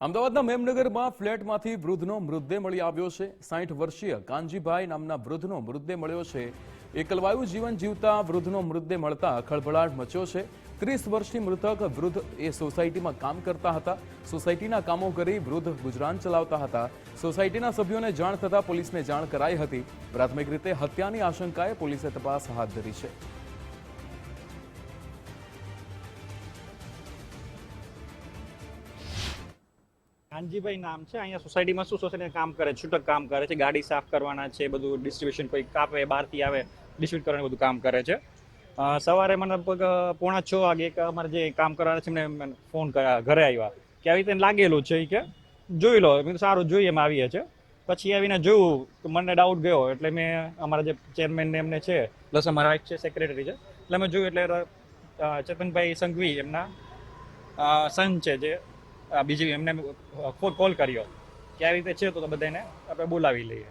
અમદાવાદના મેમનગરમાં ફ્લેટમાંથી વૃદ્ધનો મૃતદેહ મળી આવ્યો છે। 60 વર્ષીય કાનજીભાઈ નામના વૃદ્ધનો મૃતદેહ મળ્યો છે। એકલવાયુ જીવન જીવતા વૃદ્ધનો મૃતદેહ મળતા ખળભળાટ મચ્યો છે। 30 વર્ષની મૃતક વૃદ્ધ એ સોસાયટીમાં કામ કરતા હતા। સોસાયટીના કામો કરી વૃદ્ધ ગુજરાન ચલાવતા હતા। સોસાયટીના સભ્યોને જાણ થતાં પોલીસને જાણ કરાઈ હતી। પ્રાથમિક રીતે હત્યાની આશંકાએ પોલીસે તપાસ હાથ ધરી છે। કાનજીભાઈ નામ છે। અહીંયા સોસાયટીમાં સોસાયટીમાં કામ કરે, છૂટક કામ કરે છે, ગાડી સાફ કરવાના છે, બધું ડિસ્ટ્રીબ્યુશન કોઈ કાપે બહારથી આવે ડિસ્ટ્રીબ્યુટ કરવાનું બધું કામ કરે છે। સવારે મને લગભગ 5:45 વાગે એક અમારે જે કામ કરવાના છે એમને ફોન કર્યા, ઘરે આવ્યા કે આવી રીતે લાગેલું છે કે જોઈ લો। મેં સારું જોઈએ એમ આવીએ છે। પછી આવીને જોયું તો મને ડાઉટ ગયો, એટલે મેં અમારા જે ચેરમેન ને એમને છે પ્લસ અમારા વાઇફ છે સેક્રેટરી છે, એટલે અમે જોયું એટલે ચેતનભાઈ સંઘવી એમના સન છે જે બીજી એમને કોલ કર્યો કે આવી રીતે છે તો બધાને આપણે બોલાવી લઈએ।